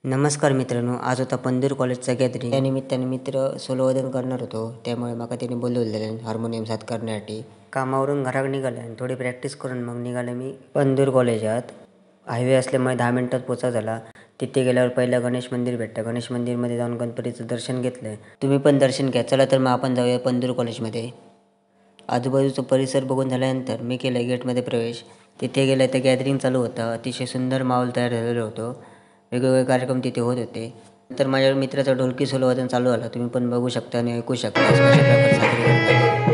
नमस्कार मित्रांनो, आज होता पंदूर कॉलेजचा गॅदरिंग. त्या निमित्ताने मित्र सोलोवादन करणार होतो, त्यामुळे म्हाका त्याने बोलवलेलं हार्मोनियम साथ करण्यासाठी. कामावरून घराक निघाल्यान थोडी प्रॅक्टिस करून मग निघाले मी पंदूर कॉलेजात. हायवे असल्यामुळे 10 मिनिटात पोचा झाला. तिथे गेल्यावर पहिलं गणेश मंदिर भेटतं. गणेश मंदिरमध्ये जाऊन गणपतीचं दर्शन घेतलं. तुम्ही पण दर्शन घ्या. चला तर मग आपण जाऊया पंदूर कॉलेजमध्ये. आजूबाजूचा परिसर बघून झाल्यानंतर मी केलं गेटमध्ये प्रवेश. तिथे गेलं तर गॅदरिंग चालू होतं. अतिशय सुंदर माहोल तयार झालेलं होतं. वेगवेगळे कार्यक्रम तिथे होत होते. नंतर माझ्या मित्राचं ढोलकी सोलो वादन चालू झालं. तुम्ही पण बघू शकता आणि ऐकू शकता कशा प्रकारे सादरीकरण झालं.